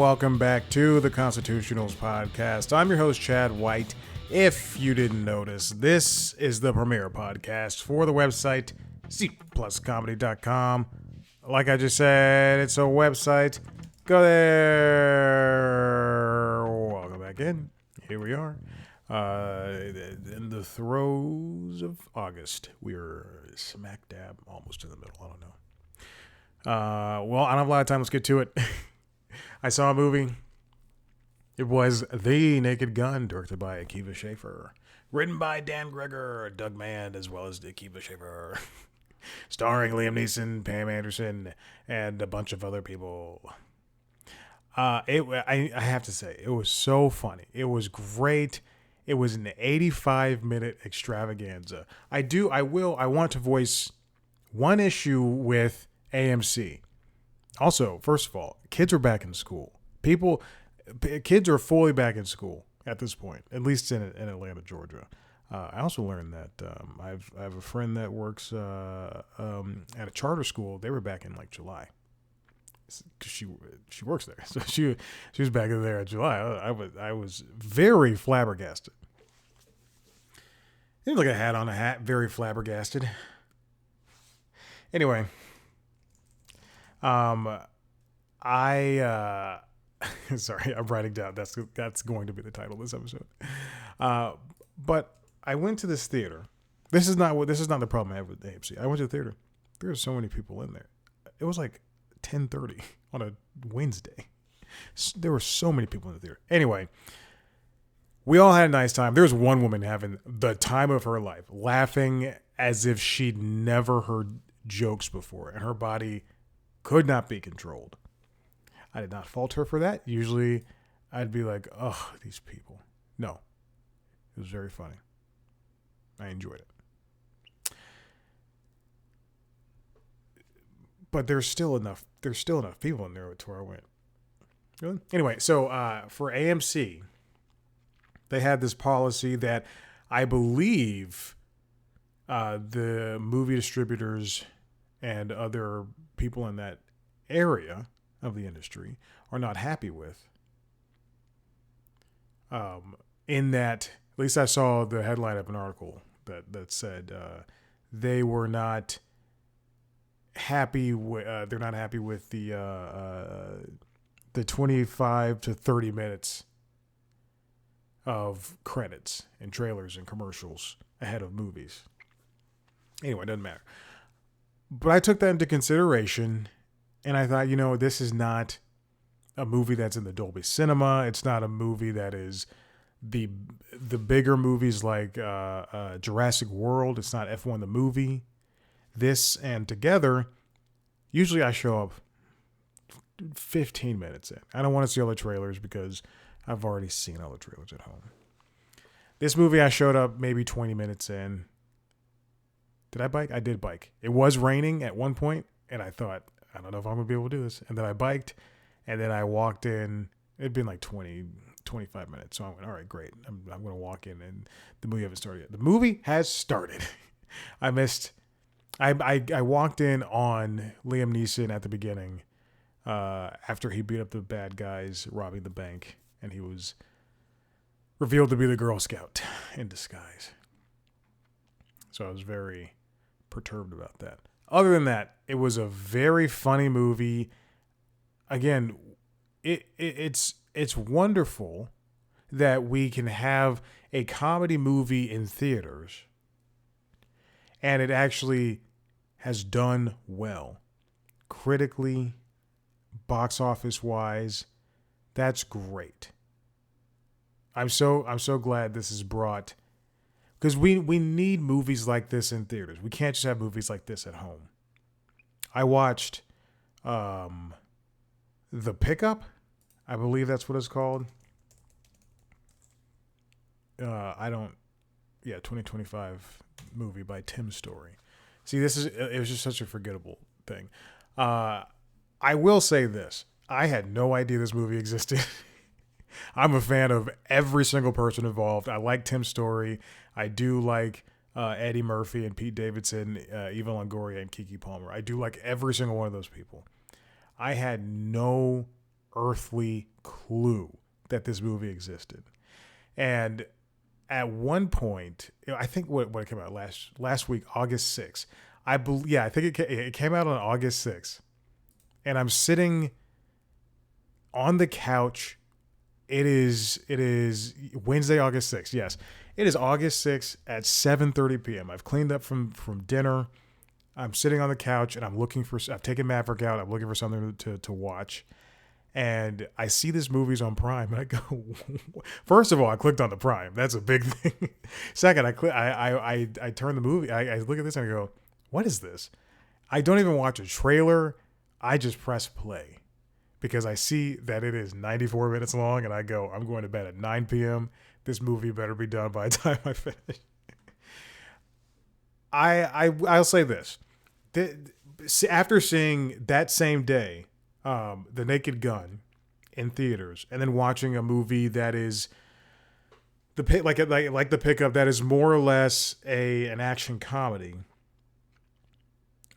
welcome back to the Constitutionals podcast. I'm your host, Chad White. If you didn't notice, this is the premiere podcast for the website, cpluscomedy.com. Like I just said, it's a website. Go there. Welcome back in. Here we are. In the throes of August. We're smack dab almost in the middle. I don't know. Well, I don't have a lot of time. Let's get to it. I saw a movie. It was The Naked Gun, directed by Akiva Schaffer. Written by Dan Greger, Doug Mann, as well as Akiva Schaffer. Starring Liam Neeson, Pam Anderson, and a bunch of other people. I have to say, it was so funny. It was great. It was an 85-minute extravaganza. I want to voice one issue with AMC. Also, first of all, kids are back in school. Kids are fully back in school at this point, at least in Atlanta, Georgia. I also learned that I have a friend that works at a charter school. They were back in like July. She works there, so she was back in there in July. I was very flabbergasted. It was like a hat on a hat, very flabbergasted. Anyway, sorry, I'm writing down. That's going to be the title of this episode. But I went to this theater. This is not the problem I have with AMC. I went to the theater. There were so many people in there. It was like 10:30 on a Wednesday. There were so many people in the theater. Anyway, we all had a nice time. There was one woman having the time of her life, laughing as if she'd never heard jokes before, and her body could not be controlled. I did not fault her for that. Usually I'd be like, oh, these people. No, it was very funny. I enjoyed it. But there's still enough people in there to where I went. Really? Anyway, so for AMC, they had this policy that I believe the movie distributors and other people in that area of the industry are not happy with. In that, at least I saw the headline of an article that said they were not happy with. They're not happy with the 25 to 30 minutes of credits and trailers and commercials ahead of movies. Anyway, it doesn't matter. But I took that into consideration, and I thought, this is not a movie that's in the Dolby Cinema. It's not a movie that is the bigger movies like Jurassic World. It's not F1 the movie. This and Together, usually I show up 15 minutes in. I don't want to see all the trailers because I've already seen all the trailers at home. This movie I showed up maybe 20 minutes in. Did I bike? I did bike. It was raining at one point, and I thought, I don't know if I'm going to be able to do this. And then I biked, and then I walked in. It'd been like 20, 25 minutes. So I went, all right, great. I'm going to walk in, and the movie hasn't started yet. The movie has started. I walked in on Liam Neeson at the beginning after he beat up the bad guys robbing the bank, and he was revealed to be the Girl Scout in disguise. So I was very perturbed about that. Other than that, it was a very funny movie. Again, it's wonderful that we can have a comedy movie in theaters, and it actually has done well, critically, box office wise. That's great. I'm so glad this is brought. Because we need movies like this in theaters. We can't just have movies like this at home. I watched The Pickup. I believe that's what it's called. 2025 movie by Tim Story. See, it was just such a forgettable thing. I will say this. I had no idea this movie existed. I'm a fan of every single person involved. I like Tim Story. I do like Eddie Murphy and Pete Davidson, Eva Longoria and Keke Palmer. I do like every single one of those people. I had no earthly clue that this movie existed. And at one point, I think what came out last week, August 6th. I think it came out on August 6th. And I'm sitting on the couch. It is Wednesday, August 6th. Yes. It is August 6th at 7:30 p.m. I've cleaned up from dinner. I'm sitting on the couch and I've taken Maverick out. I'm looking for something to watch. And I see this movie's on Prime, and I go, first of all, I clicked on the Prime. That's a big thing. Second, I turn the movie. I look at this and I go, what is this? I don't even watch a trailer. I just press play because I see that it is 94 minutes long, and I go, I'm going to bed at 9 p.m. This movie better be done by the time I finish. I'll say this. After seeing that same day, The Naked Gun in theaters, and then watching a movie that is the Pickup, that is more or less an action comedy.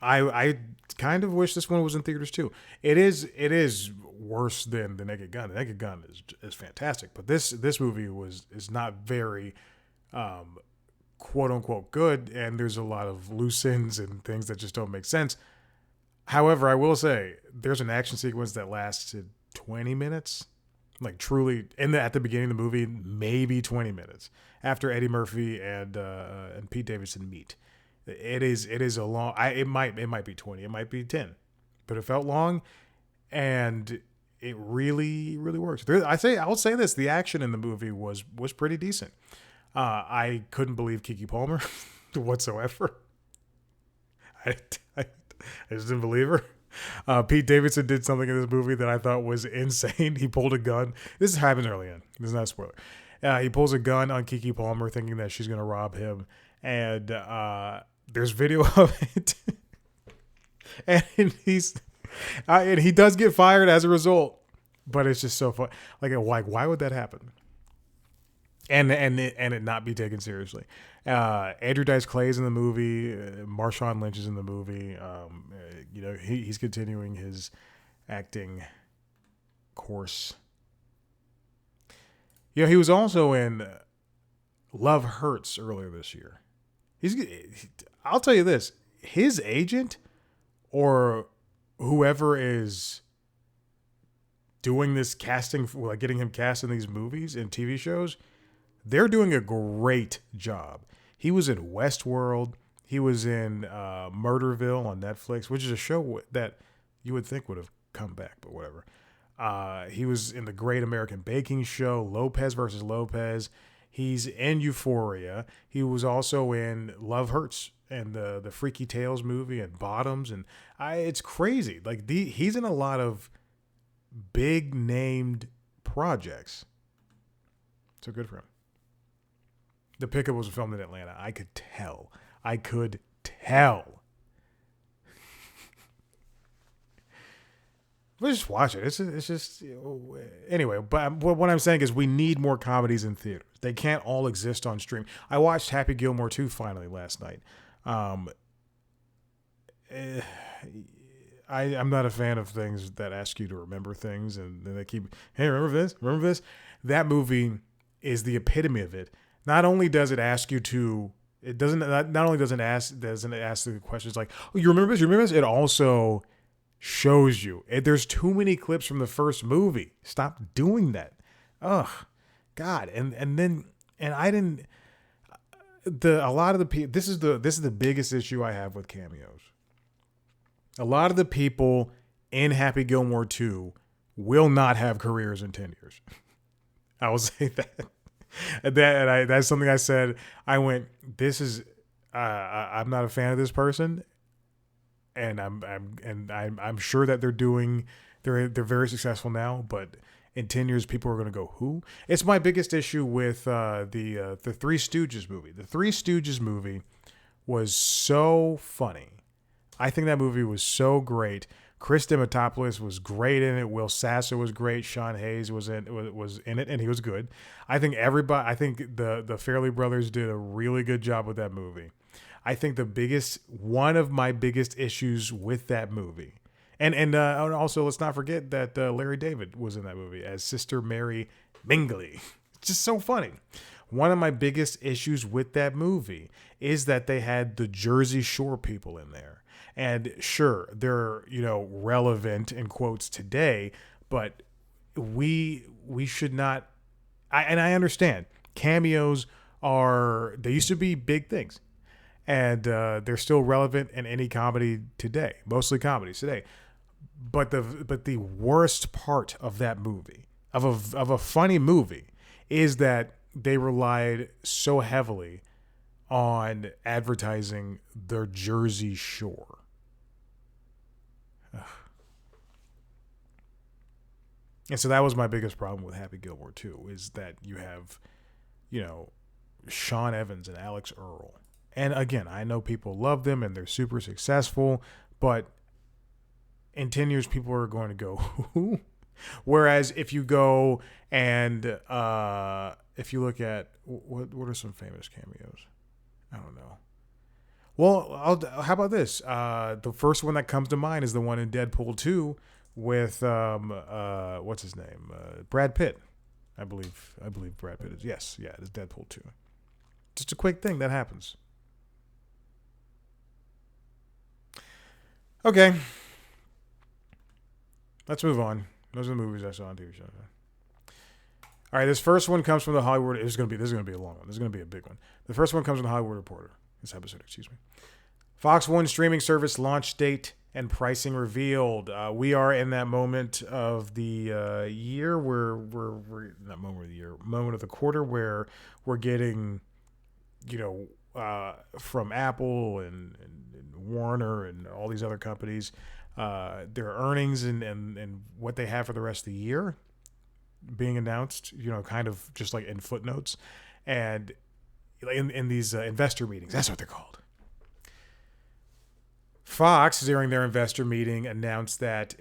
I kind of wish this one was in theaters too. It is worse than The Naked Gun. The Naked Gun is fantastic, but this movie is not very quote unquote good, and there's a lot of loose ends and things that just don't make sense. However, I will say there's an action sequence that lasted 20 minutes, like truly, at the beginning of the movie, maybe 20 minutes after Eddie Murphy and Pete Davidson meet. It is a long. It might be 20, it might be 10, but it felt long, and it really works. I'll say this: the action in the movie was pretty decent. I couldn't believe Keke Palmer whatsoever. I just didn't believe her. Pete Davidson did something in this movie that I thought was insane. He pulled a gun. This happens early on. This is not a spoiler. He pulls a gun on Keke Palmer thinking that she's going to rob him. And there's video of it. And he does get fired as a result. But it's just so fun. Like, why would that happen? And it not be taken seriously. Andrew Dice Clay's in the movie. Marshawn Lynch is in the movie. He's continuing his acting course. He was also in Love Hurts earlier this year. I'll tell you this: his agent or whoever is doing this casting, like getting him cast in these movies and TV shows, they're doing a great job. He was in Westworld. He was in Murderville on Netflix, which is a show that you would think would have come back, but whatever. He was in the Great American Baking Show, Lopez versus Lopez. He's in Euphoria. He was also in Love Hurts and the Freaky Tales movie and Bottoms, and it's crazy. Like he's in a lot of big named projects. So good for him. The Pickup was filmed in Atlanta. I could tell. But just watch it. It's just anyway. But what I'm saying is we need more comedies in theaters. They can't all exist on stream. I watched Happy Gilmore 2 finally last night. I'm not a fan of things that ask you to remember things and then they keep, hey, remember this. That movie is the epitome of it. Not only does it ask you to, it doesn't. Not only doesn't it ask the questions like, oh, you remember this? It also shows you. There's too many clips from the first movie. Stop doing that. Ugh, God. And I didn't. A lot of the people. This is the biggest issue I have with cameos. A lot of the people in Happy Gilmore 2 will not have careers in 10 years. I will say that. That's something I said. I went, this is I'm not a fan of this person, and I'm sure that they're very successful now, but in 10 years people are going to go, who? It's my biggest issue with the Three Stooges movie. The Three Stooges movie was so funny. I think that movie was so great. Chris Dimitopoulos was great in it. Will Sasser was great. Sean Hayes was in it, and he was good. I think the Farrelly brothers did a really good job with that movie. I think one of my biggest issues with that movie And also, let's not forget that Larry David was in that movie as Sister Mary Bingley. It's just so funny. One of my biggest issues with that movie is that they had the Jersey Shore people in there. And sure, they're, relevant in quotes today, but we should not. I understand cameos they used to be big things, and they're still relevant in any comedy today, mostly comedies today. But the worst part of that movie, of a funny movie, is that they relied so heavily on advertising their Jersey Shore. Ugh. And so that was my biggest problem with Happy Gilmore too, is that you have, Sean Evans and Alex Earl. And again, I know people love them and they're super successful, but in 10 years, people are going to go, who? Whereas if you go and if you look at what are some famous cameos? I don't know. Well, how about this? The first one that comes to mind is the one in Deadpool 2 with what's his name? Brad Pitt. I believe Brad Pitt is. Yes, yeah, it is Deadpool 2. Just a quick thing that happens. Okay. Let's move on. Those are the movies I saw on TV shows. All right, this first one comes from the Hollywood. This is gonna be a long one. This is gonna be a big one. The first one comes from the Hollywood Reporter. This episode, excuse me. Fox One streaming service launch date and pricing revealed. We are in that moment of the year where we're not moment of the year, moment of the quarter where we're getting, from Apple and Warner and all these other companies, their earnings and what they have for the rest of the year being announced, kind of just like in footnotes and in these investor meetings. That's what they're called. Fox, during their investor meeting, announced that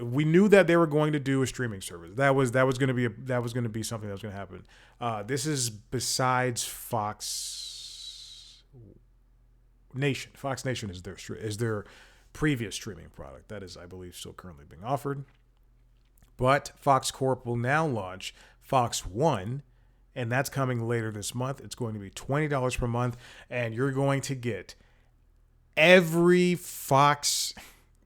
we knew that they were going to do a streaming service. That was going to be something that was going to happen. This is besides Fox Nation. Fox Nation is their previous streaming product that is, I believe, still currently being offered. But Fox Corp will now launch Fox One, and that's coming later this month. It's going to be $20 per month, and you're going to get every Fox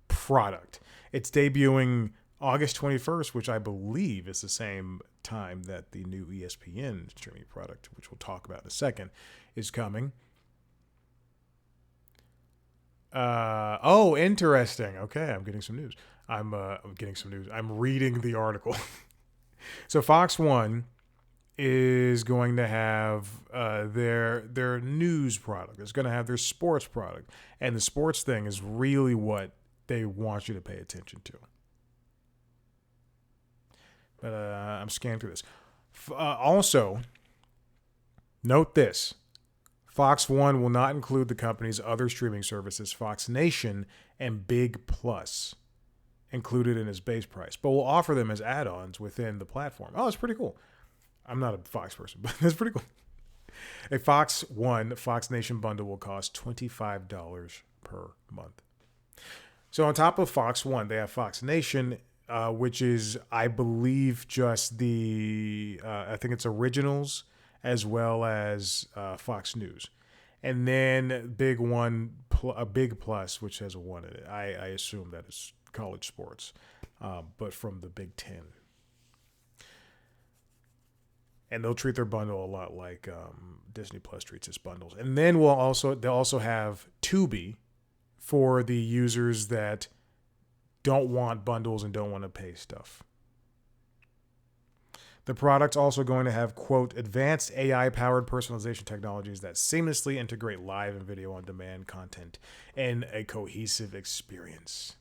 product. It's debuting August 21st, which I believe is the same time that the new ESPN streaming product, which we'll talk about in a second, is coming. Interesting. Okay, I'm getting some news. I'm getting some news. I'm reading the article. So Fox One is going to have their news product. It's going to have their sports product. And the sports thing is really what they want you to pay attention to. But I'm scanning through this. Also, note this. Fox One will not include the company's other streaming services, Fox Nation and Big Plus, included in its base price, but will offer them as add-ons within the platform. Oh, that's pretty cool. I'm not a Fox person, but that's pretty cool. A Fox One, Fox Nation bundle will cost $25 per month. So on top of Fox One, they have Fox Nation, which is, I believe, just I think it's originals as well as Fox News. And then Big Plus, which has a one in it. I assume that is college sports, but from the Big Ten. And they'll treat their bundle a lot like Disney Plus treats its bundles. And then they'll also have Tubi for the users that don't want bundles and don't want to pay stuff. The product's also going to have, quote, advanced AI-powered personalization technologies that seamlessly integrate live and video on demand content in a cohesive experience.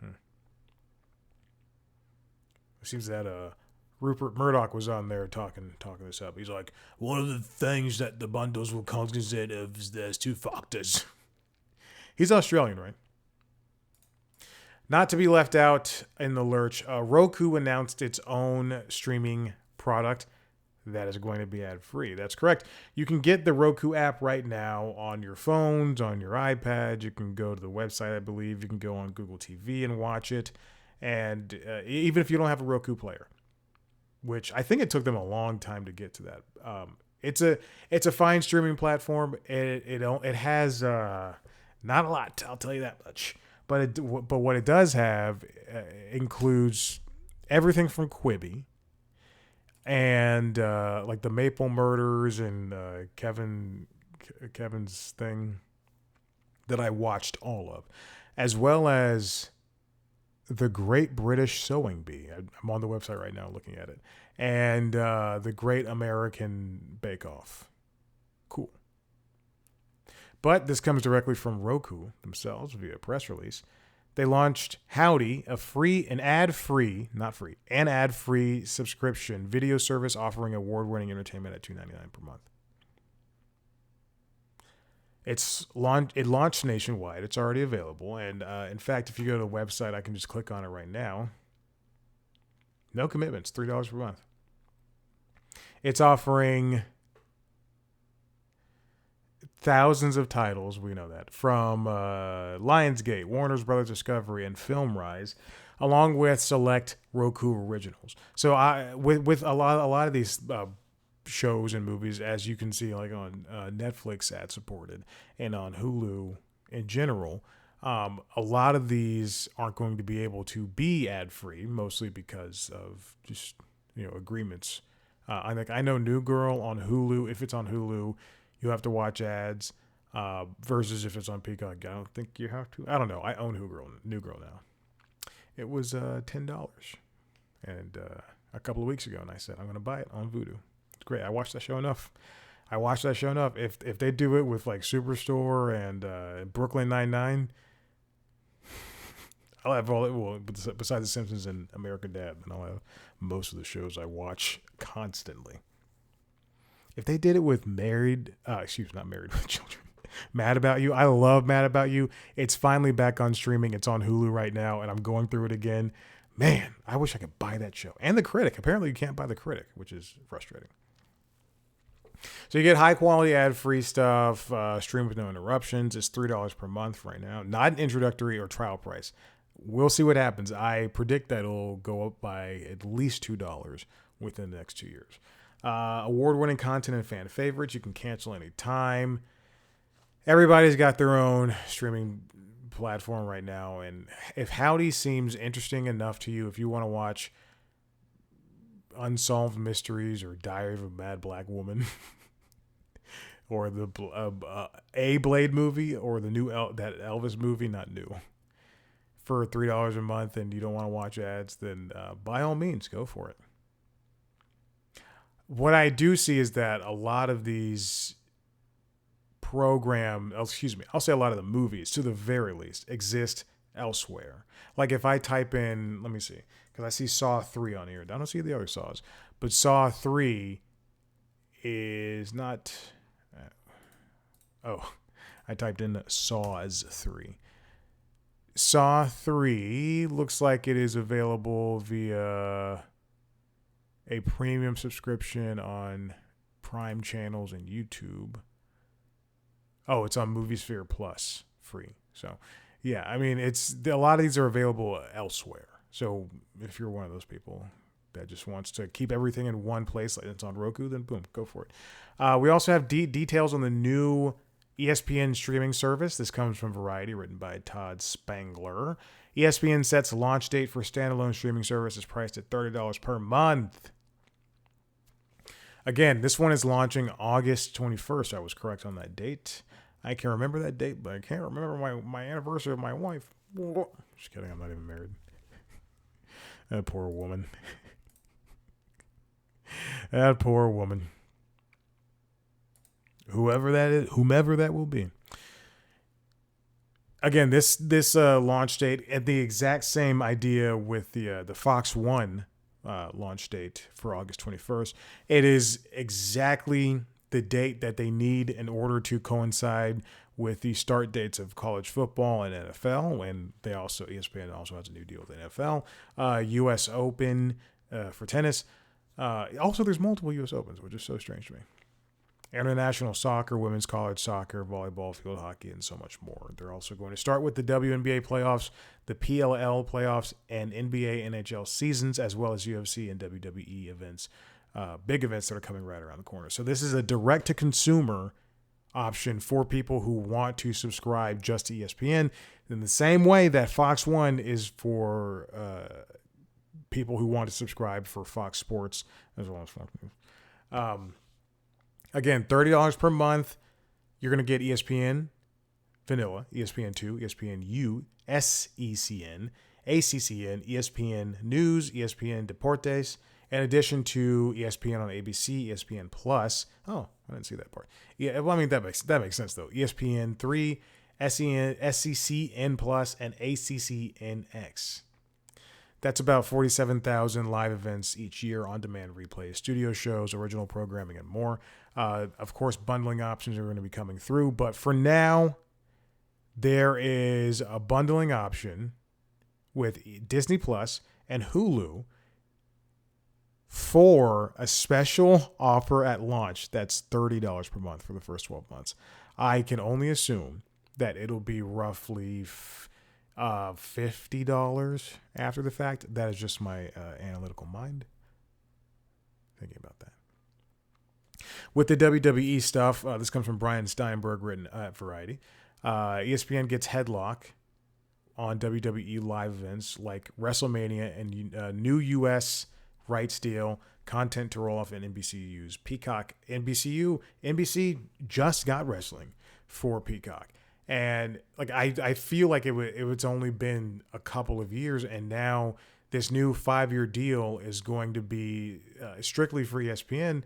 It seems that Rupert Murdoch was on there talking this up. He's like, one of the things that the bundles will consist of is there's two factors. He's Australian, right? Not to be left out in the lurch, Roku announced its own streaming product. that is going to be ad free. That's correct. You can get the Roku app right now on your phones, on your iPad. You can go to the website, I believe. You can go on Google TV and watch it. And even if you don't have a Roku player, which I think it took them a long time to get to that. It's a fine streaming platform. It has not a lot. I'll tell you that much. But what it does have includes everything from Quibi and like the Maple Murders and Kevin's thing that I watched all of, as well as the Great British Sewing Bee. I'm on the website right now looking at it. And the Great American Bake Off. Cool. But this comes directly from Roku themselves via press release. They launched Howdy, an ad-free subscription video service offering award-winning entertainment at $2.99 per month. It launched nationwide. It's already available. And in fact, if you go to the website, I can just click on it right now. No commitments, $3 per month. It's offering thousands of titles, we know that, from Lionsgate, Warner Brothers Discovery, and FilmRise, along with select Roku originals. So with a lot of these shows and movies, as you can see, like on Netflix, ad supported, and on Hulu in general, a lot of these aren't going to be able to be ad free, mostly because of just agreements. I know New Girl on Hulu. If it's on Hulu, you have to watch ads. Versus if it's on Peacock, I don't think you have to. I don't know. I own New Girl now. It was $10, and a couple of weeks ago, and I said I'm going to buy it on Vudu. Great. I watched that show enough. If they do it with like Superstore and Brooklyn Nine-Nine, I'll have all it. Well, besides The Simpsons and American Dad, then I'll have most of the shows I watch constantly. If they did it with not Married with Children, Mad About You. I love Mad About You. It's finally back on streaming. It's on Hulu right now, and I'm going through it again. Man, I wish I could buy that show. And The Critic. Apparently, you can't buy The Critic, which is frustrating. So you get high quality ad free stuff, stream with no interruptions. It's $3 per month right now. Not an introductory or trial price. We'll see what happens. I predict that it'll go up by at least $2 within the next 2 years. Award winning content and fan favorites. You can cancel any time. Everybody's got their own streaming platform right now. And if Howdy seems interesting enough to you, if you want to watch Unsolved Mysteries or Diary of a Mad Black Woman or the A Blade movie or the new that Elvis movie, not new, for $3 a month, and you don't want to watch ads, then by all means, go for it. What I do see is that a lot of these I'll say a lot of the movies, to the very least, exist elsewhere. Like if I type in, let me see, because I see Saw 3 on here. I don't see the other Saws, but Saw 3 is not. I typed in Saws 3. Saw 3 looks like it is available via a premium subscription on Prime channels and YouTube. Oh, it's on MovieSphere Plus free. So, yeah, I mean, a lot of these are available elsewhere. So, if you're one of those people that just wants to keep everything in one place, like it's on Roku, then boom, go for it. We also have details on the new ESPN streaming service. This comes from Variety, written by Todd Spangler. ESPN sets launch date for standalone streaming service is priced at $30 per month. Again, this one is launching August 21st. I was correct on that date. I can remember that date, but I can't remember my anniversary of my wife. Just kidding, I'm not even married. That poor woman. That poor woman. Whomever that will be. Again, this launch date, and the exact same idea with the Fox One launch date for August 21st. It is exactly the date that they need in order to coincide with the start dates of college football and NFL. And ESPN also has a new deal with NFL, U.S. Open for tennis, Also, there's multiple U.S. Opens, which is so strange to me. International soccer, women's college soccer, volleyball, field hockey, and so much more. They're also going to start with the WNBA playoffs, the PLL playoffs, and NBA, NHL seasons, as well as UFC and WWE events, big events that are coming right around the corner. So this is a direct-to-consumer option for people who want to subscribe just to ESPN in the same way that Fox One is for people who want to subscribe for Fox Sports as well as Fox News. Again, $30 per month. You're going to get ESPN Vanilla, ESPN2, ESPNU, SECN, ACCN, ESPN News, ESPN Deportes, in addition to ESPN on ABC, ESPN Plus. Oh, I didn't see that part. Yeah, well, I mean, that makes sense, though. ESPN3, SECN Plus, and ACCNX. That's about 47,000 live events each year, on-demand replays, studio shows, original programming, and more. Of course, bundling options are going to be coming through, but for now, there is a bundling option with Disney Plus and Hulu for a special offer at launch that's $30 per month for the first 12 months. I can only assume that it'll be roughly $50 after the fact. That is just my analytical mind thinking about that. With the WWE stuff, this comes from Brian Steinberg, written at Variety. ESPN gets headlock on WWE live events like WrestleMania and new U.S. rights deal, content to roll off in NBCU's Peacock. NBC just got wrestling for Peacock. And like I feel like it's only been a couple of years, and now this new 5-year deal is going to be strictly for ESPN.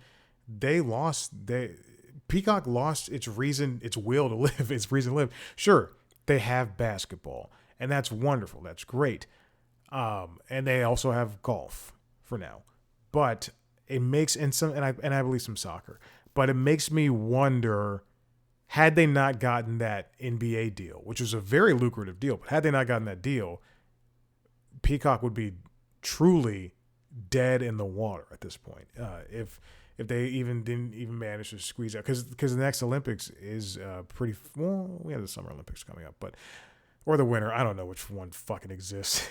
Peacock lost its will to live, its reason to live. Sure, they have basketball, and that's wonderful. That's great. And they also have golf for now, but it makes and I believe some soccer, but it makes me wonder. Had they not gotten that NBA deal, which was a very lucrative deal, but had they not gotten that deal, Peacock would be truly dead in the water at this point. If they didn't manage to squeeze out, because the next Olympics is pretty well. We have the Summer Olympics coming up, or the winter. I don't know which one fucking exists.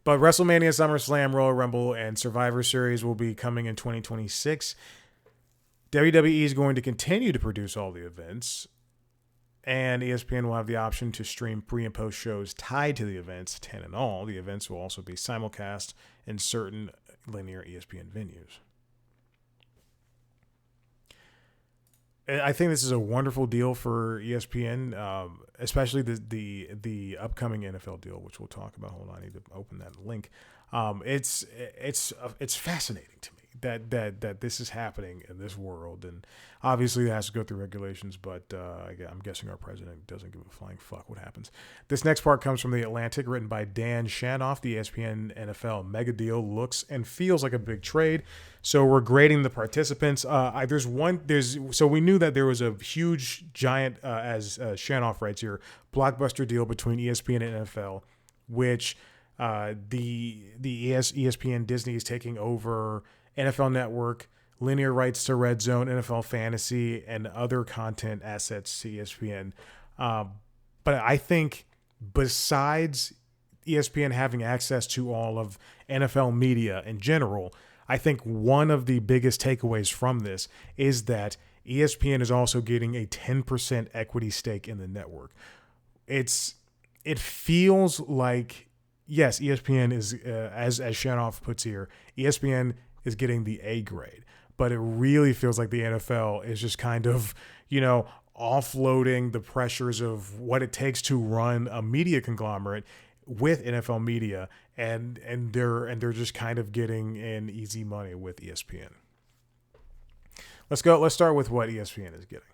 But WrestleMania, SummerSlam, Royal Rumble, and Survivor Series will be coming in 2026. WWE is going to continue to produce all the events, and ESPN will have the option to stream pre- and post shows tied to the events, 10 in all. The events will also be simulcast in certain linear ESPN venues. I think this is a wonderful deal for ESPN, especially the upcoming NFL deal, which we'll talk about. Hold on, I need to open that link. It's fascinating to me that this is happening in this world, and obviously it has to go through regulations, but I'm guessing our president doesn't give a flying fuck what happens. This next part comes from The Atlantic, written by Dan Shanoff. The ESPN NFL mega deal looks and feels like a big trade, so we're grading the participants. So we knew that there was a huge giant, as Shanoff writes here, blockbuster deal between ESPN and NFL, which the ESPN Disney is taking over NFL Network, linear rights to Red Zone, NFL Fantasy, and other content assets to ESPN. But I think besides ESPN having access to all of NFL media in general, I think one of the biggest takeaways from this is that ESPN is also getting a 10% equity stake in the network. It feels like, yes, ESPN is, as Shanoff puts here, ESPN is getting the A grade, but it really feels like the NFL is just kind of, offloading the pressures of what it takes to run a media conglomerate with NFL media, and they're just kind of getting in easy money with ESPN. Let's start with what ESPN is getting.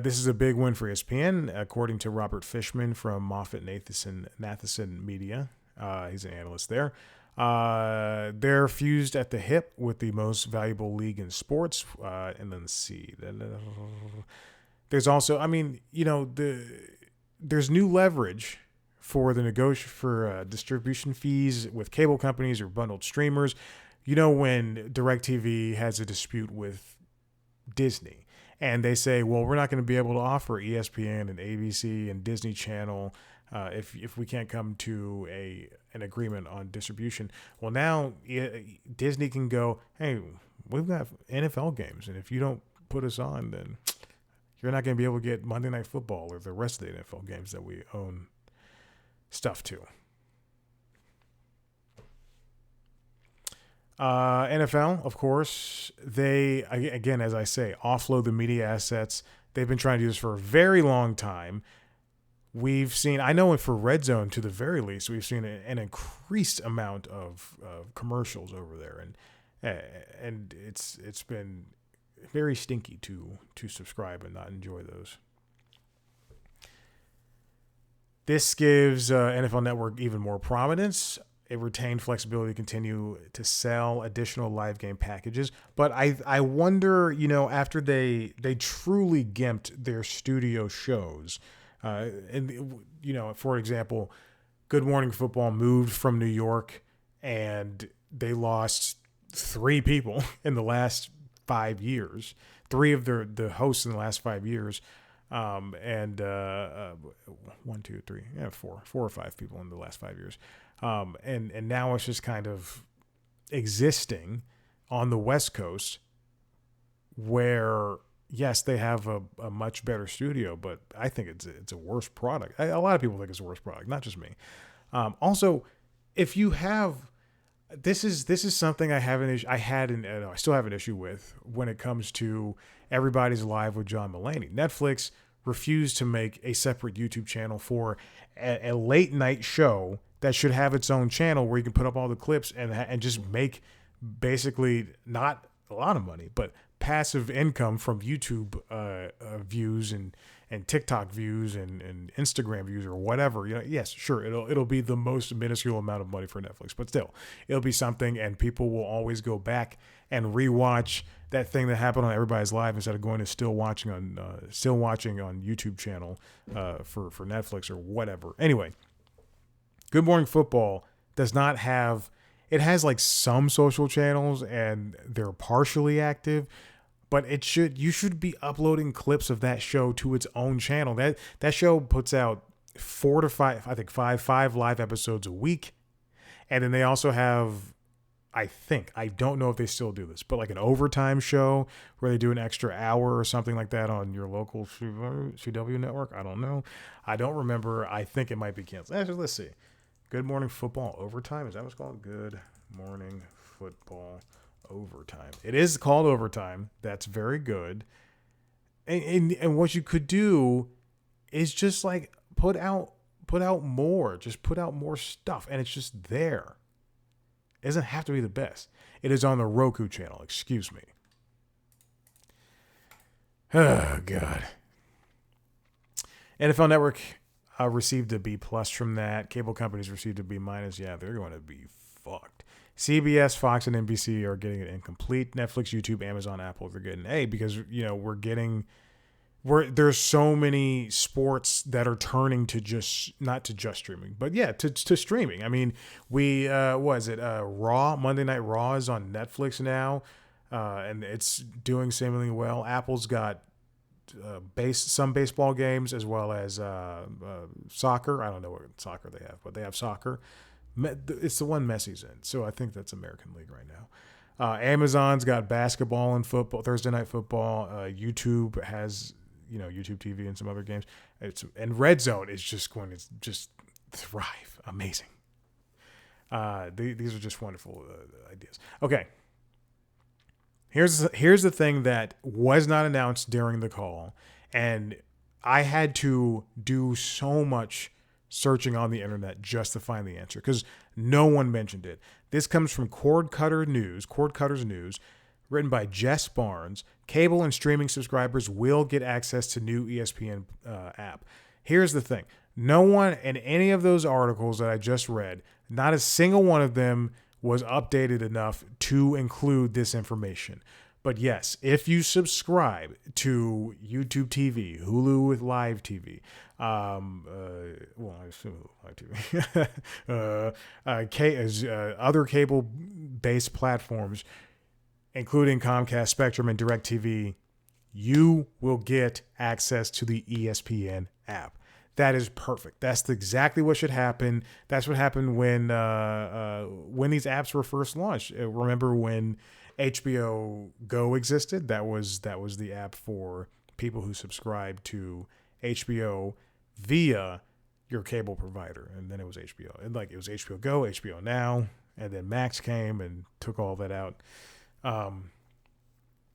This is a big win for ESPN, according to Robert Fishman from MoffettNathanson Media. He's an analyst there. They're fused at the hip with the most valuable league in sports. And then see, there's also, there's new leverage for distribution fees with cable companies or bundled streamers. You know, when DirecTV has a dispute with Disney and they say, well, we're not going to be able to offer ESPN and ABC and Disney Channel if we can't come to an agreement on distribution. Well, now Disney can go, hey, we've got NFL games, and if you don't put us on, then you're not going to be able to get Monday Night Football or the rest of the NFL games that we own stuff to. NFL, of course, they, again, as I say, offload the media assets. They've been trying to do this for a very long time. We've seen, I know for Red Zone, to the very least, we've seen an increased amount of commercials over there, and it's been very stinky to subscribe and not enjoy those. This gives NFL Network even more prominence. It retained flexibility to continue to sell additional live game packages. But I wonder, after they truly gimped their studio shows, for example, Good Morning Football moved from New York and they lost 3 people in the last 5 years, 3 of the hosts in the last 5 years. 1, 2, 3, 4 or 5 people in the last 5 years. And now it's just kind of existing on the West Coast where, yes, they have a much better studio, but I think it's a worse product. A lot of people think it's a worse product, not just me. Also, if you have, this is something I still have an issue with when it comes to Everybody's Live with John Mulaney. Netflix refused to make a separate YouTube channel for a late night show that should have its own channel where you can put up all the clips and just make basically not a lot of money, but passive income from YouTube views and TikTok views and Instagram views or whatever. Yes, sure, it'll be the most minuscule amount of money for Netflix, but still, it'll be something, and people will always go back and rewatch that thing that happened on Everybody's Live instead of going to still watching on YouTube channel for Netflix or whatever. Anyway, Good Morning Football does not have. It has like some social channels and they're partially active, but you should be uploading clips of that show to its own channel. That show puts out 4 to 5, I think 5 live episodes a week. And then they also have, I don't know if they still do this, but like an overtime show where they do an extra hour or something like that on your local CW network. I don't know. I don't remember. I think it might be canceled. Actually, let's see. Good Morning Football Overtime. Is that what's called? Good Morning Football Overtime. It is called Overtime. That's very good. And what you could do is just like put out more. Just put out more stuff, and it's just there. It doesn't have to be the best. It is on the Roku channel. Excuse me. Oh God. NFL Network received a B+ from that. Cable companies received a B-. Yeah, they're going to be fucked. CBS, Fox, and NBC are getting it incomplete. Netflix, YouTube, Amazon, Apple, they're getting A because there's so many sports that are turning to not to just streaming, but yeah, to streaming. I mean, Raw, Monday Night Raw is on Netflix now, and it's doing seemingly well. Apple's got some baseball games as well as soccer. I don't know what soccer they have, but they have soccer. It's the one Messi's in, so I think that's American League right now. Amazon's got basketball and football, Thursday Night Football. YouTube has YouTube TV and some other games. And Red Zone is just going to just thrive. Amazing. These are just wonderful ideas. Okay. Here's the thing that was not announced during the call, and I had to do so much searching on the internet just to find the answer because no one mentioned it. This comes from Cord Cutters News, written by Jess Barnes. Cable and streaming subscribers will get access to new ESPN app. Here's the thing. No one in any of those articles that I just read, not a single one of them was updated enough to include this information. But yes, if you subscribe to YouTube TV, Hulu with live TV, well, I assume live TV, other cable-based platforms, including Comcast, Spectrum, and DirecTV, you will get access to the ESPN app. That is perfect. That's exactly what should happen. That's what happened when these apps were first launched. Remember when HBO Go existed? That was the app for people who subscribed to HBO via your cable provider, and then it was HBO. And like it was HBO Go, HBO Now, and then Max came and took all that out.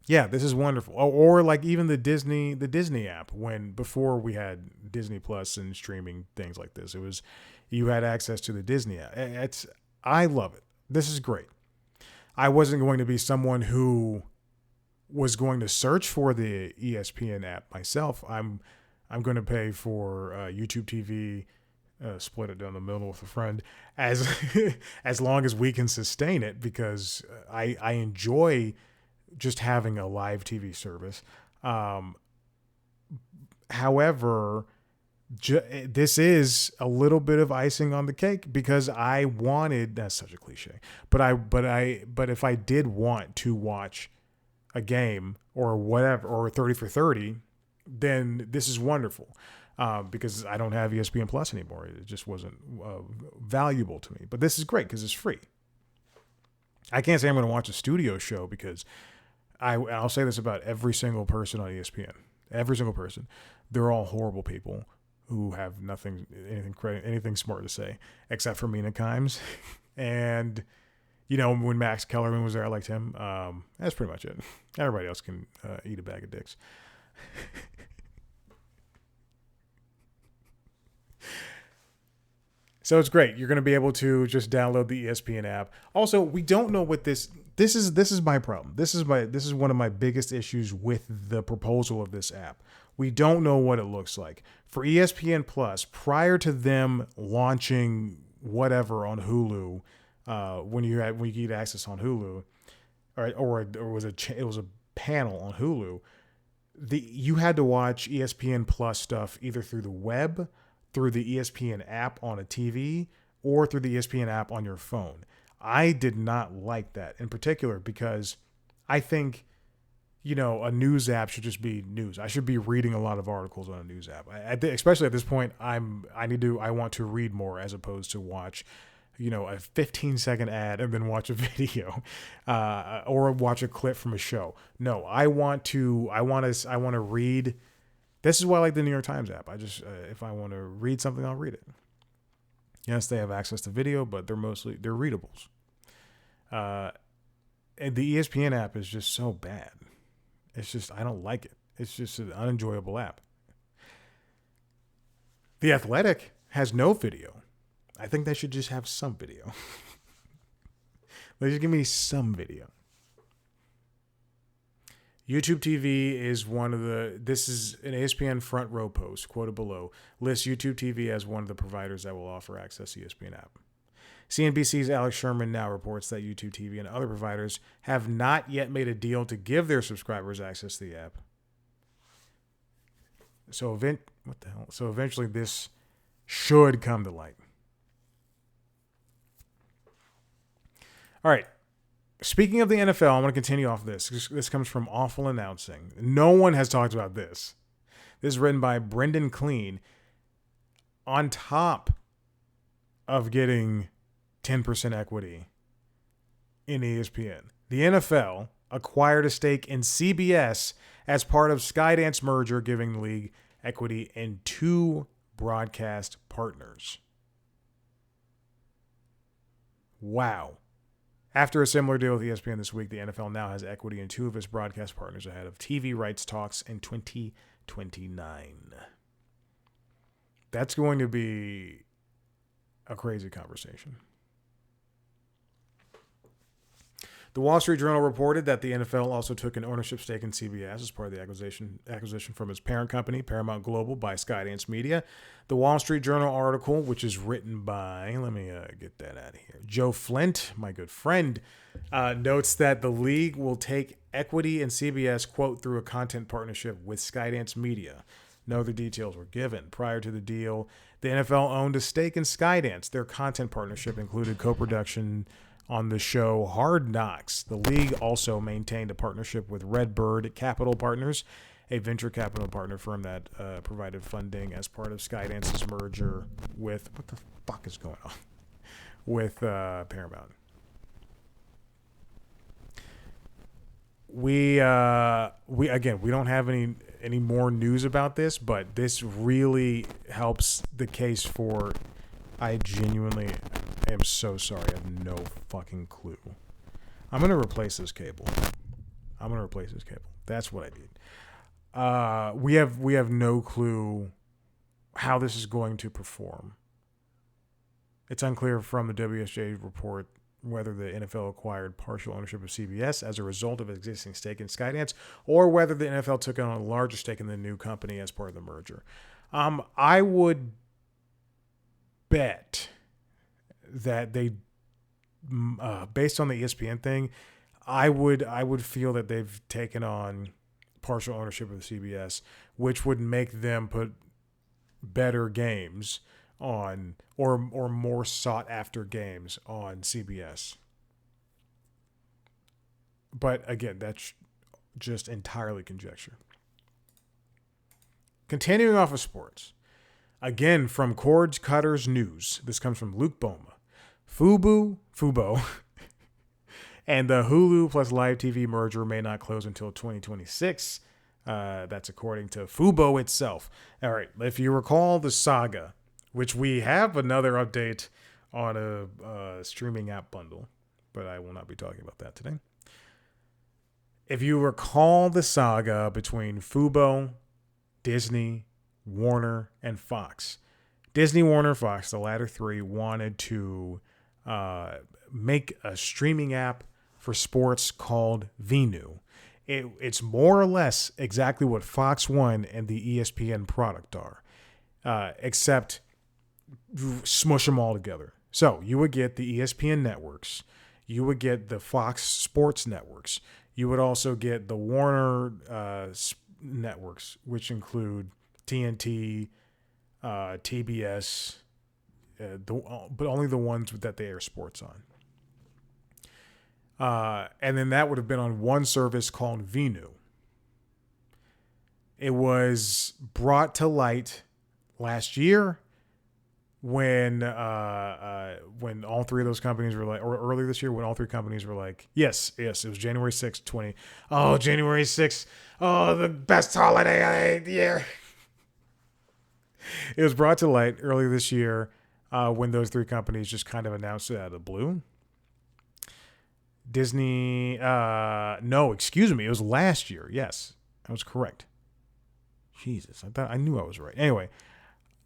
Yeah, this is wonderful. Or like even the Disney app, when before we had Disney Plus and streaming things like this, you had access to the Disney app. I love it. This is great. I wasn't going to be someone who was going to search for the ESPN app myself. I'm going to pay for YouTube TV, split it down the middle with a friend, as as long as we can sustain it, because I enjoy just having a live TV service. However, this is a little bit of icing on the cake, because I wanted, that's such a cliche, but if I did want to watch a game or whatever, or 30 for 30, then this is wonderful. Because I don't have ESPN Plus anymore. It just wasn't valuable to me. But this is great because it's free. I can't say I'm going to watch a studio show, because I'll say this about every single person on ESPN. Every single person. They're all horrible people who have anything smart to say, except for Mina Kimes. And, when Max Kellerman was there, I liked him. That's pretty much it. Everybody else can eat a bag of dicks. So it's great. You're going to be able to just download the ESPN app. Also, we don't know what this is my problem. This is one of my biggest issues with the proposal of this app. We don't know what it looks like. For ESPN Plus, prior to them launching whatever on Hulu, when you get access on Hulu, or it was a panel on Hulu, you had to watch ESPN Plus stuff either through the web, through the ESPN app on a TV, or through the ESPN app on your phone. I did not like that in particular, because I think, a news app should just be news. I should be reading a lot of articles on a news app. Especially at this point, I want to read more, as opposed to watch, a 15-second ad and then watch a video, or watch a clip from a show. No, I want to read. This is why I like the New York Times app. If I want to read something, I'll read it. Yes, they have access to video, but they're readables. And the ESPN app is just so bad. It's just, I don't like it. It's just an unenjoyable app. The Athletic has no video. I think they should just have some video. They just give me some video. YouTube TV is this is an ESPN front row post, quoted below, lists YouTube TV as one of the providers that will offer access to ESPN app. CNBC's Alex Sherman now reports that YouTube TV and other providers have not yet made a deal to give their subscribers access to the app. So eventually this should come to light. All right. Speaking of the NFL, I want to continue off this. This comes from Awful Announcing. No one has talked about this. This is written by Brendan Clean. On top of getting 10% equity in ESPN, the NFL acquired a stake in CBS as part of Skydance merger, giving the league equity in 2 broadcast partners. Wow. After a similar deal with ESPN this week, the NFL now has equity in 2 of its broadcast partners ahead of TV rights talks in 2029. That's going to be a crazy conversation. The Wall Street Journal reported that the NFL also took an ownership stake in CBS as part of the acquisition from its parent company, Paramount Global, by Skydance Media. The Wall Street Journal article, which is written by, let me get that out of here, Joe Flint, my good friend, notes that the league will take equity in CBS, quote, through a content partnership with Skydance Media. No other details were given. Prior to the deal, the NFL owned a stake in Skydance. Their content partnership included co-production on the show Hard Knocks. The league also maintained a partnership with Redbird Capital Partners, a venture capital partner firm that provided funding as part of Skydance's merger with, what the fuck is going on, with Paramount. We don't have any more news about this, but this really helps the case for. I genuinely am so sorry. I have no fucking clue. I'm gonna replace this cable. That's what I need. We have no clue how this is going to perform. It's unclear from the WSJ report whether the NFL acquired partial ownership of CBS as a result of existing stake in Skydance, or whether the NFL took on a larger stake in the new company as part of the merger. I would bet that they, based on the ESPN thing, I would feel that they've taken on partial ownership of CBS, which would make them put better games on, or more sought after games on CBS. But again, that's just entirely conjecture. Continuing off of sports, again from Cords Cutters News. This comes from Luke Boma. Fubo, and the Hulu plus Live TV merger may not close until 2026. That's according to Fubo itself. All right, if you recall the saga, which we have another update on a streaming app bundle, but I will not be talking about that today. If you recall the saga between Fubo, Disney, Warner, and Fox, Disney, Warner, Fox, the latter three wanted to make a streaming app for sports called Venu. It's more or less exactly what Fox One and the ESPN product are, except smush them all together. So you would get the ESPN networks, you would get the Fox Sports networks, you would also get the Warner networks, which include TNT, TBS, but only the ones that they air sports on. And then that would have been on one service called Venu. It was brought to light last year when all three of those companies were like, or earlier this year when all three companies were like, yes, it was January 6th, 20. Oh, January 6th. Oh, the best holiday of the year. It was brought to light earlier this year when those three companies just kind of announced it out of the blue. Disney, no, excuse me. It was last year. Yes, I was correct. Jesus, I knew I was right. Anyway,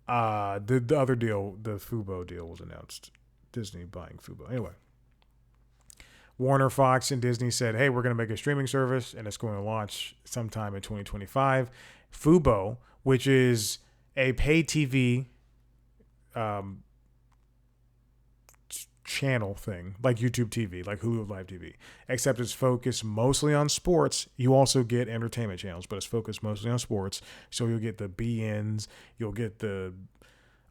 the other deal, the Fubo deal, was announced. Disney buying Fubo. Anyway, Warner, Fox, and Disney said, hey, we're going to make a streaming service, and it's going to launch sometime in 2025. Fubo, which is a pay TV channel thing, like YouTube TV, like Hulu Live TV, except it's focused mostly on sports. You also get entertainment channels, but it's focused mostly on sports. So you'll get the BNs, you'll get the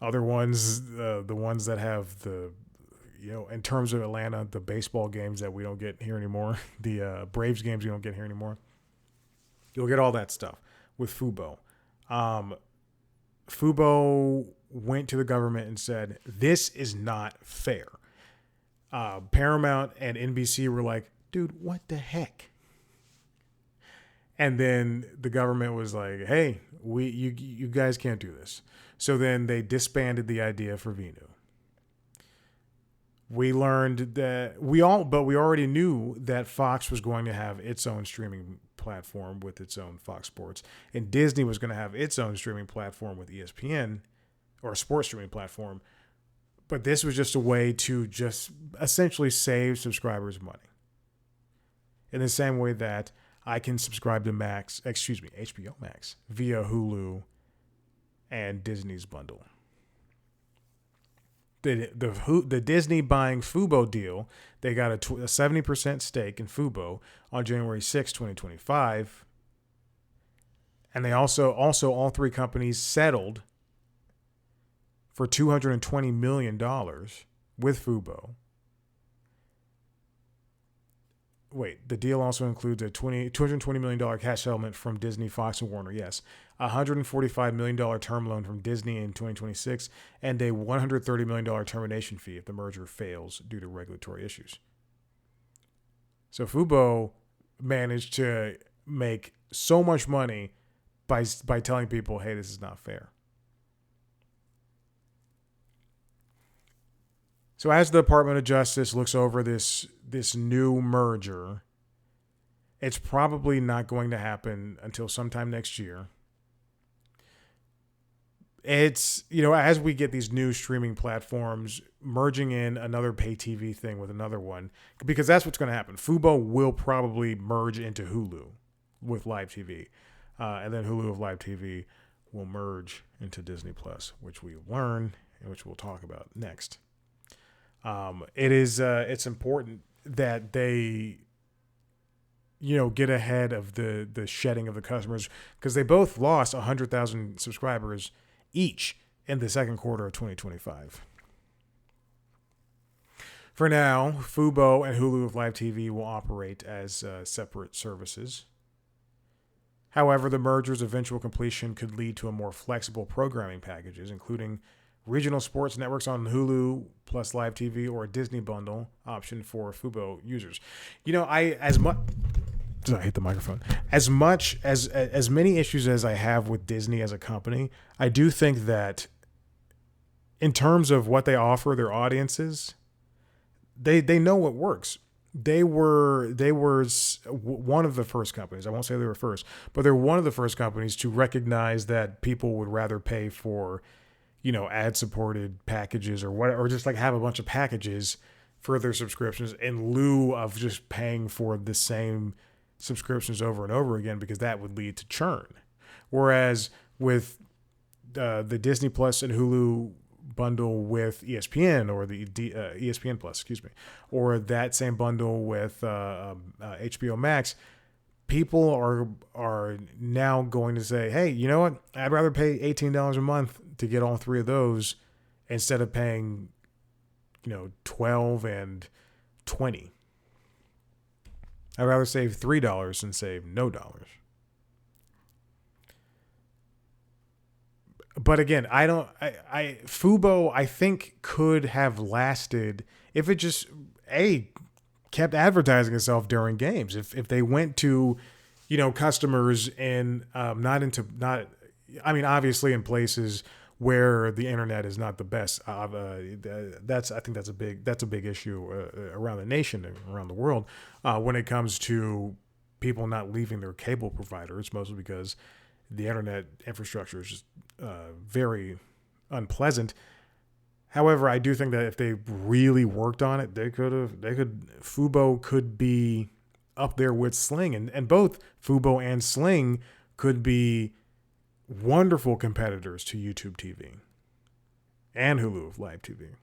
other ones, the ones that have the, in terms of Atlanta, the baseball games that we don't get here anymore, the Braves games we don't get here anymore. You'll get all that stuff with Fubo. Fubo went to the government and said, this is not fair. Paramount and NBC were like, dude, what the heck? And then the government was like, hey, you guys can't do this. So then they disbanded the idea for Venu. We learned that we already knew that Fox was going to have its own streaming platform with its own Fox Sports, and Disney was going to have its own streaming platform with ESPN, or a sports streaming platform. But this was just a way to just essentially save subscribers money. In the same way that I can subscribe to HBO Max via Hulu and Disney's bundle. the Disney buying Fubo deal. They got a 70% stake in Fubo on January 6, 2025. And they also all three companies settled for $220 million with Fubo. Wait, the deal also includes a $220 million cash settlement from Disney, Fox, and Warner. Yes. A $145 million term loan from Disney in 2026, and a $130 million termination fee if the merger fails due to regulatory issues. So Fubo managed to make so much money by telling people, hey, this is not fair. So as the Department of Justice looks over this new merger, it's probably not going to happen until sometime next year. It's, as we get these new streaming platforms merging in another pay TV thing with another one, because that's what's going to happen. Fubo will probably merge into Hulu with live TV. And then Hulu with live TV will merge into Disney Plus, which we learn and which we'll talk about next. It's important that they, get ahead of the shedding of the customers, because they both lost 100,000 subscribers each in the second quarter of 2025. For now, Fubo and Hulu with live TV will operate as separate services. However, the merger's eventual completion could lead to a more flexible programming packages, including regional sports networks on Hulu plus live TV, or a Disney bundle option for Fubo users. I hit the microphone. As many issues as I have with Disney as a company, I do think that in terms of what they offer their audiences, they know what works. They were one of the first companies. I won't say they were first, but they're one of the first companies to recognize that people would rather pay for, ad-supported packages or whatever, or just like have a bunch of packages for their subscriptions in lieu of just paying for the same subscriptions over and over again, because that would lead to churn. Whereas with the Disney Plus and Hulu bundle with ESPN, or the ESPN Plus, or that same bundle with HBO Max, people are now going to say, hey, you know what? I'd rather pay $18 a month to get all three of those instead of paying, $12 and $20. I'd rather save $3 than save no dollars. But again, Fubo, I think, could have lasted if it just kept advertising itself during games. If they went to, customers in obviously in places where the internet is not the best. I think that's a big issue around the nation and around the world when it comes to people not leaving their cable provider. It's mostly because the internet infrastructure is just very unpleasant. However, I do think that if they really worked on it, Fubo could be up there with Sling, and both Fubo and Sling could be wonderful competitors to YouTube TV and Hulu Live TV.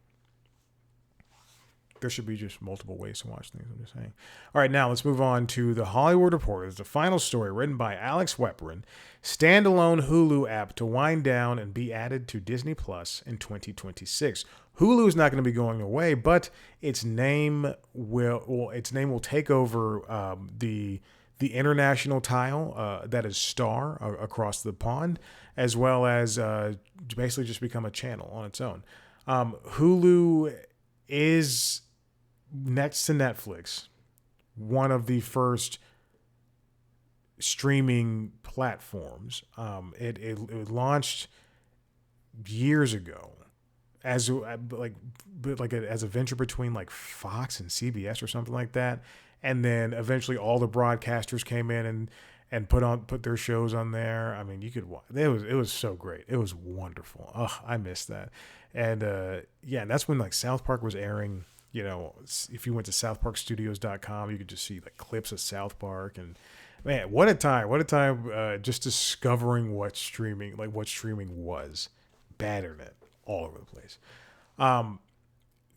There should be just multiple ways to watch things, I'm just saying. All right, now let's move on to The Hollywood Reporter. It's the final story written by Alex Weprin. Standalone Hulu app to wind down and be added to Disney Plus in 2026. Hulu is not going to be going away, but its name will take over the international tile that is Star across the pond, as well as basically just become a channel on its own. Hulu is, next to Netflix, one of the first streaming platforms. It launched years ago as a venture between like Fox and CBS or something like that, and then eventually all the broadcasters came in and put their shows on there. I mean, you could watch. It was so great. It was wonderful. Oh, I missed that. And and that's when like South Park was airing. If you went to southparkstudios.com, you could just see like clips of South Park, and man, what a time just discovering what streaming was. Bad internet all over the place.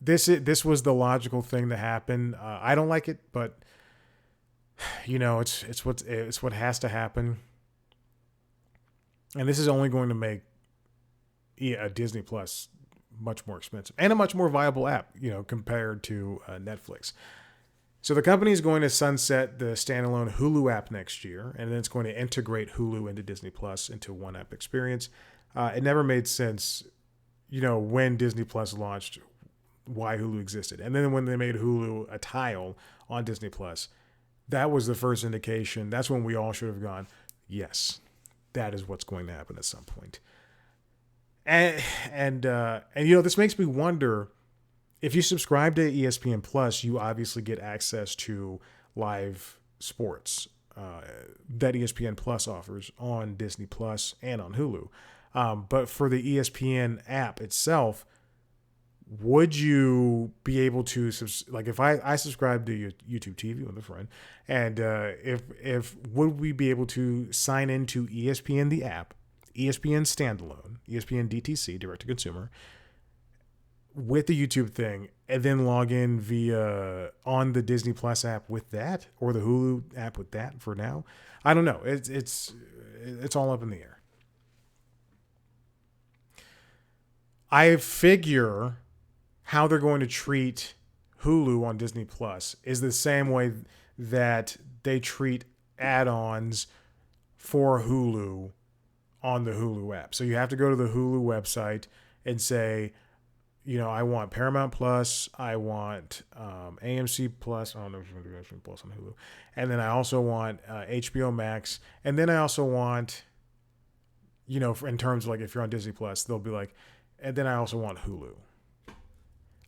this was the logical thing to happen. I don't like it, but it's what has to happen. And this is only going to make Disney Plus much more expensive and a much more viable app, compared to Netflix. So the company is going to sunset the standalone Hulu app next year, and then it's going to integrate Hulu into Disney Plus into one app experience. It never made sense, when Disney Plus launched, why Hulu existed. And then when they made Hulu a tile on Disney Plus, that was the first indication. That's when we all should have gone, yes, that is what's going to happen at some point. And this makes me wonder, if you subscribe to ESPN Plus, you obviously get access to live sports that ESPN Plus offers on Disney Plus and on Hulu. But for the ESPN app itself, would you be able to, like, if I subscribe to YouTube TV with a friend, and if would we be able to sign into ESPN the app, ESPN standalone, ESPN DTC, direct to consumer, with the YouTube thing, and then log in via on the Disney Plus app with that, or the Hulu app with that? For now, I don't know. It's all up in the air. I figure how they're going to treat Hulu on Disney Plus is the same way that they treat add-ons for Hulu on the Hulu app. So you have to go to the Hulu website and say, I want Paramount Plus, I want AMC Plus. I don't know if you're going to do AMC Plus on Hulu. And then I also want HBO Max. And then I also want, in terms of, like, if you're on Disney Plus, they'll be like, and then I also want Hulu.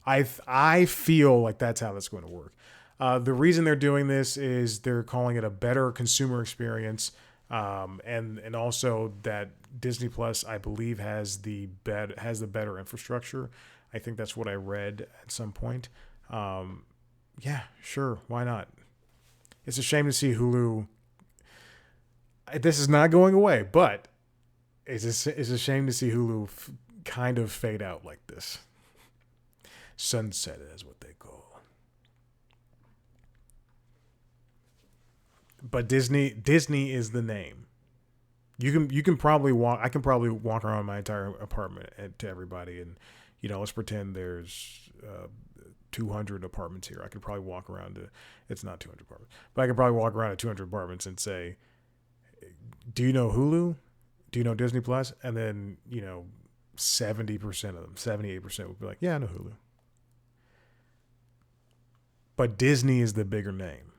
I feel like that's how that's going to work. The reason they're doing this is they're calling it a better consumer experience. And also that Disney Plus, I believe, has the better infrastructure. I think that's what I read at some point. Yeah, sure, why not? It's a shame to see Hulu. This is not going away, but it's a shame to see Hulu kind of fade out like this. Sunset is what they call. But Disney is the name. You can probably walk. I can probably walk around my entire apartment to everybody, and let's pretend there's 200 apartments here. I could probably walk around to. It's not 200 apartments, but I could probably walk around to 200 apartments and say, "Do you know Hulu? Do you know Disney Plus?" And then 70% of them, 78% would be like, "Yeah, I know Hulu." But Disney is the bigger name.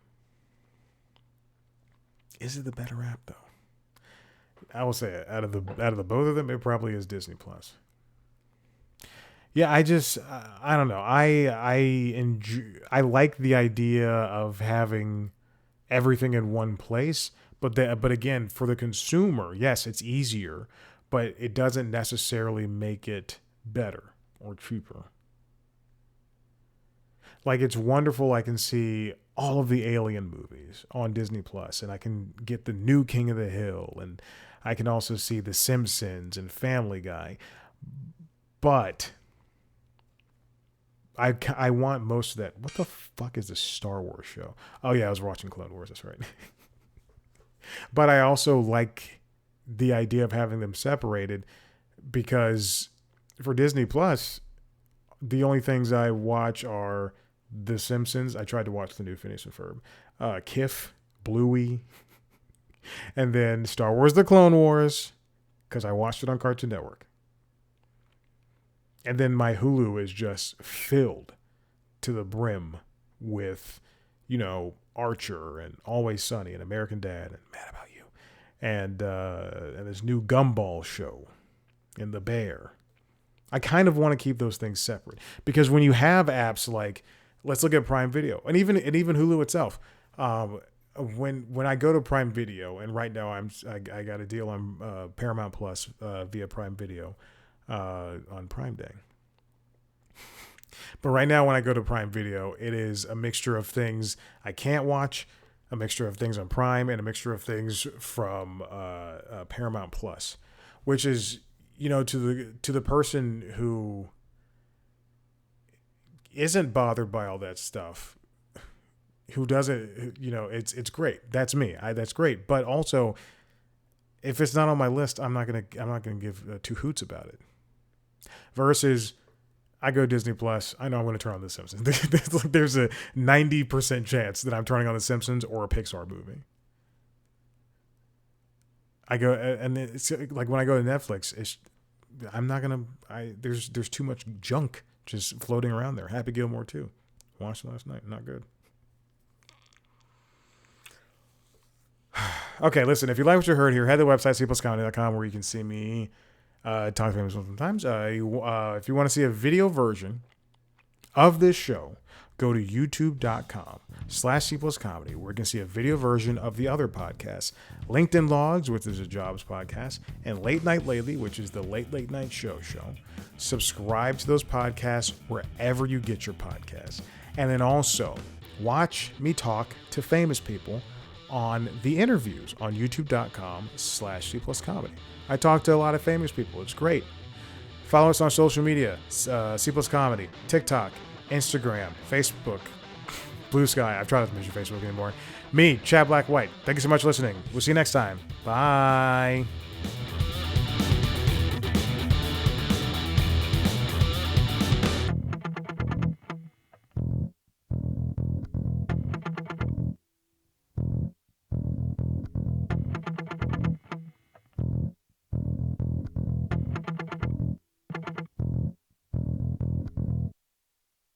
Is it the better app though? I will say out of the both of them, it probably is Disney Plus. Yeah, I don't know. I like the idea of having everything in one place, but again, for the consumer, yes, it's easier, but it doesn't necessarily make it better or cheaper. Like, it's wonderful. I can see all of the Alien movies on Disney Plus, and I can get the new King of the Hill, and I can also see The Simpsons and Family Guy. But I want most of that. What the fuck is this Star Wars show? Oh yeah, I was watching Clone Wars. That's right. But I also like the idea of having them separated, because for Disney Plus, the only things I watch are The Simpsons. I tried to watch the new Phineas and Ferb, Kif, Bluey, and then Star Wars: The Clone Wars, because I watched it on Cartoon Network. And then my Hulu is just filled to the brim with, Archer and Always Sunny and American Dad and Mad About You, and this new Gumball show and The Bear. I kind of want to keep those things separate, because when you have apps like, let's look at Prime Video and even Hulu itself. When I go to Prime Video, and right now I got a deal on Paramount Plus via Prime Video on Prime Day. But right now, when I go to Prime Video, it is a mixture of things I can't watch, a mixture of things on Prime, and a mixture of things from Paramount Plus, which is, to the person who isn't bothered by all that stuff, who doesn't, it's great. That's me. That's great. But also, if it's not on my list, I'm not gonna give two hoots about it. Versus, I go Disney Plus. I know I'm going to turn on The Simpsons. There's a 90% chance that I'm turning on The Simpsons or a Pixar movie. I go, and it's like when I go to Netflix, there's too much junk just floating around there. Happy Gilmore too. Watched last night. Not good. Okay, listen, if you like what you heard here, head to the website, cpluscomedy.com, where you can see me talk to famous sometimes. If you want to see a video version of this show, go to youtube.com/cpluscomedy, where you can see a video version of the other podcasts. LinkedIn Logs, which is a jobs podcast, and Late Night Lately, which is the late night show. Subscribe to those podcasts wherever you get your podcasts. And then also watch me talk to famous people on the interviews on youtube.com/cpluscomedy. I talk to a lot of famous people. It's great. Follow us on social media, C Plus Comedy, TikTok, Instagram, Facebook, Blue Sky. I've tried not to mention Facebook anymore. Me, Chad Black White. Thank you so much for listening. We'll see you next time. Bye.